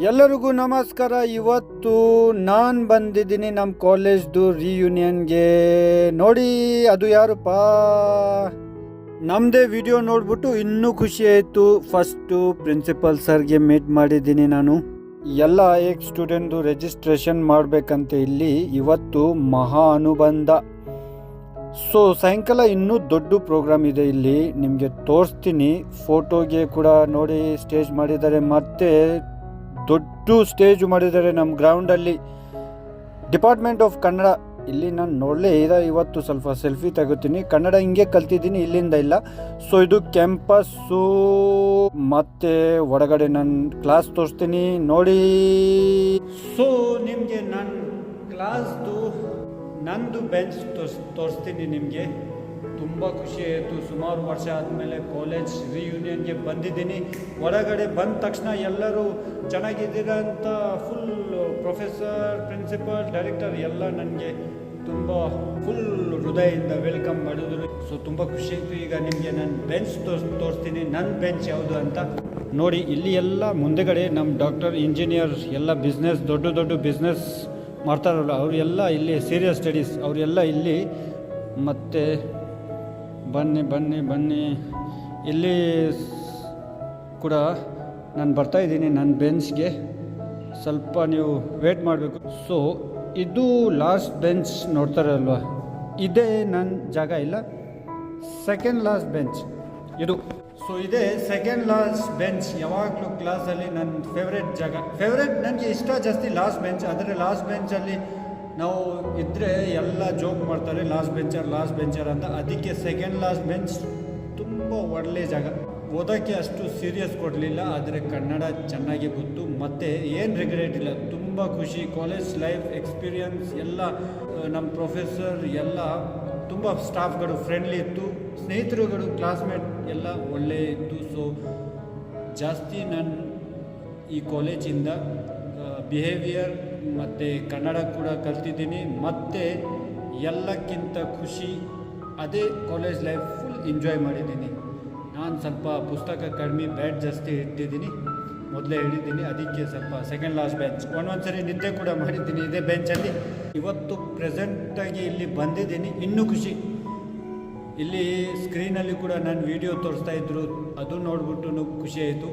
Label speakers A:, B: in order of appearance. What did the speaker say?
A: ಎಲ್ಲರಿಗೂ ನಮಸ್ಕಾರ. ಇವತ್ತು ನಾನು ಬಂದಿದ್ದೀನಿ ನಮ್ಮ ಕಾಲೇಜ್ದು ರಿಯೂನಿಯನ್ಗೆ. ನೋಡಿ ಅದು ಯಾರಪ್ಪ, ನಮ್ಮದೇ ವಿಡಿಯೋ ನೋಡ್ಬಿಟ್ಟು ಇನ್ನೂ ಖುಷಿ ಆಯಿತು. ಫಸ್ಟು ಪ್ರಿನ್ಸಿಪಲ್ ಸರ್ಗೆ ಮೀಟ್ ಮಾಡಿದ್ದೀನಿ ನಾನು. ಎಲ್ಲ ಏಕ್ ಸ್ಟೂಡೆಂಟ್ದು ರಿಜಿಸ್ಟ್ರೇಷನ್ ಮಾಡಬೇಕಂತೆ ಇಲ್ಲಿ. ಇವತ್ತು ಮಹಾ ಅನುಬಂಧ. ಸೊ ಸಾಯಂಕಾಲ ಇನ್ನೂ ದೊಡ್ಡ ಪ್ರೋಗ್ರಾಮ್ ಇದೆ ಇಲ್ಲಿ, ನಿಮಗೆ ತೋರಿಸ್ತೀನಿ. ಫೋಟೋಗೆ ಕೂಡ ನೋಡಿ ಸ್ಟೇಜ್ ಮಾಡಿದ್ದಾರೆ, ಮತ್ತು ದೊಡ್ಡ ಸ್ಟೇಜ್ ಮಾಡಿದ್ದಾರೆ ನಮ್ಮ ಗ್ರೌಂಡಲ್ಲಿ. ಡಿಪಾರ್ಟ್ಮೆಂಟ್ ಆಫ್ ಕನ್ನಡ ಇಲ್ಲಿ ನಾನು ನೋಡಲೇ ಇದೆ. ಇವತ್ತು ಸ್ವಲ್ಪ ಸೆಲ್ಫಿ ತಗೋತೀನಿ. ಕನ್ನಡ ಹಿಂಗೆ ಕಲ್ತಿದ್ದೀನಿ, ಇಲ್ಲಿಂದ ಇಲ್ಲ. ಸೊ ಇದು ಕ್ಯಾಂಪಸ್ಸು, ಮತ್ತು ಹೊರಗಡೆ ನನ್ನ ಕ್ಲಾಸ್ ತೋರಿಸ್ತೀನಿ ನೋಡಿ. ಸೊ ನಿಮಗೆ ನನ್ನ ಕ್ಲಾಸ್ದು ನಂದು ಬೆಂಚ್ ತೋರಿಸ್ತೀನಿ ನಿಮಗೆ. ತುಂಬ ಖುಷಿ ಆಯಿತು. ಸುಮಾರು ವರ್ಷ ಆದಮೇಲೆ ಕಾಲೇಜ್ ರಿಯೂನಿಯನ್ಗೆ ಬಂದಿದ್ದೀನಿ. ಹೊರಗಡೆ ಬಂದ ತಕ್ಷಣ ಎಲ್ಲರೂ ಚೆನ್ನಾಗಿದ್ದೀರಾ ಅಂತ ಫುಲ್ ಪ್ರೊಫೆಸರ್, ಪ್ರಿನ್ಸಿಪಲ್, ಡೈರೆಕ್ಟರ್ ಎಲ್ಲ ನನಗೆ ತುಂಬ ಫುಲ್ ಹೃದಯದಿಂದ ವೆಲ್ಕಮ್ ಮಾಡಿದ್ರು. ಸೊ ತುಂಬ ಖುಷಿ ಆಯಿತು. ಈಗ ನಿಮಗೆ ನಾನು ಬೆಂಚ್ ತೋರಿಸ್ತೀನಿ. ನನ್ನ ಬೆಂಚ್ ಯಾವುದು ಅಂತ ನೋಡಿ. ಇಲ್ಲಿ ಎಲ್ಲ ಮುಂದೆಗಡೆ ನಮ್ಮ ಡಾಕ್ಟರ್, ಇಂಜಿನಿಯರ್ ಎಲ್ಲ ಬಿಸ್ನೆಸ್, ದೊಡ್ಡ ಬಿಸ್ನೆಸ್ ಮಾಡ್ತಾರಲ್ಲ ಅವರೆಲ್ಲ ಇಲ್ಲಿ, ಸೀರಿಯಸ್ ಸ್ಟಡೀಸ್ ಅವರೆಲ್ಲ ಇಲ್ಲಿ. ಮತ್ತು ಬನ್ನಿ ಇಲ್ಲಿ ಕೂಡ ನಾನು ಬರ್ತಾಯಿದ್ದೀನಿ ನನ್ನ ಬೆಂಚ್ಗೆ. ಸ್ವಲ್ಪ ನೀವು ವೇಟ್ ಮಾಡಬೇಕು. ಸೊ ಇದು ಲಾಸ್ಟ್ ಬೆಂಚ್ ನೋಡ್ತಾರಲ್ವ, ಇದೇ ನನ್ನ ಜಾಗ. ಇಲ್ಲ, ಸೆಕೆಂಡ್ ಲಾಸ್ಟ್ ಬೆಂಚ್ ಇದು. ಸೊ ಇದೇ ಸೆಕೆಂಡ್ ಲಾಸ್ಟ್ ಬೆಂಚ್. ಯಾವಾಗಲೂ ಕ್ಲಾಸಲ್ಲಿ ನನ್ನ ಫೇವ್ರೆಟ್ ನನಗೆ ಇಷ್ಟ ಜಾಸ್ತಿ ಲಾಸ್ಟ್ ಬೆಂಚ್. ಆದರೆ ಲಾಸ್ಟ್ ಬೆಂಚಲ್ಲಿ ನಾವು ಇದ್ದರೆ ಎಲ್ಲ ಜೋಕ್ ಮಾಡ್ತಾರೆ, ಲಾಸ್ಟ್ ಬೆಂಚರ್ ಅಂತ. ಅದಕ್ಕೆ ಸೆಕೆಂಡ್ ಲಾಸ್ಟ್ ಬೆಂಚ್ ತುಂಬ ಒಳ್ಳೆಯ ಜಾಗ. ಓದೋಕ್ಕೆ ಅಷ್ಟು ಸೀರಿಯಸ್ ಕೊಡಲಿಲ್ಲ, ಆದರೆ ಕನ್ನಡ ಚೆನ್ನಾಗಿ ಗೊತ್ತು. ಮತ್ತು ಏನು ರಿಗ್ರೆಟ್ ಇಲ್ಲ, ತುಂಬ ಖುಷಿ. ಕಾಲೇಜ್ ಲೈಫ್ ಎಕ್ಸ್ಪೀರಿಯನ್ಸ್ ಎಲ್ಲ, ನಮ್ಮ ಪ್ರೊಫೆಸರ್ ಎಲ್ಲ ತುಂಬ ಸ್ಟಾಫ್ಗಳು ಫ್ರೆಂಡ್ಲಿ ಇತ್ತು, ಸ್ನೇಹಿತರುಗಳು, ಕ್ಲಾಸ್ಮೇಟ್ ಎಲ್ಲ ಒಳ್ಳೆ ಇತ್ತು. ಸೊ ಜಾಸ್ತಿ ನಾನು ಈ ಕಾಲೇಜಿಂದ ಬಿಹೇವಿಯರ್ ಮತ್ತು ಕನ್ನಡ ಕೂಡ ಕಲ್ತಿದ್ದೀನಿ. ಮತ್ತು ಎಲ್ಲಕ್ಕಿಂತ ಖುಷಿ ಅದೇ ಕಾಲೇಜ್ ಲೈಫ್ ಫುಲ್ ಎಂಜಾಯ್ ಮಾಡಿದ್ದೀನಿ. ನಾನು ಸ್ವಲ್ಪ ಪುಸ್ತಕ ಕಡಿಮೆ, ಬ್ಯಾಟ್ ಜಾಸ್ತಿ ಇಟ್ಟಿದ್ದೀನಿ, ಮೊದಲೇ ಹೇಳಿದ್ದೀನಿ. ಅದಕ್ಕೆ ಸ್ವಲ್ಪ ಸೆಕೆಂಡ್ ಲಾಸ್ಟ್ ಬೆಂಚ್. ಒಂದೊಂದ್ಸರಿ ನಿದ್ದೆ ಕೂಡ ಮಾಡಿದ್ದೀನಿ ಇದೇ ಬೆಂಚಲ್ಲಿ. ಇವತ್ತು ಪ್ರೆಸೆಂಟಾಗಿ ಇಲ್ಲಿ ಬಂದಿದ್ದೀನಿ, ಇನ್ನೂ ಖುಷಿ. ಇಲ್ಲಿ ಸ್ಕ್ರೀನಲ್ಲಿ ಕೂಡ ನಾನು ವಿಡಿಯೋ ತೋರಿಸ್ತಾಯಿದ್ರು, ಅದು ನೋಡ್ಬಿಟ್ಟು ಖುಷಿ ಆಯಿತು.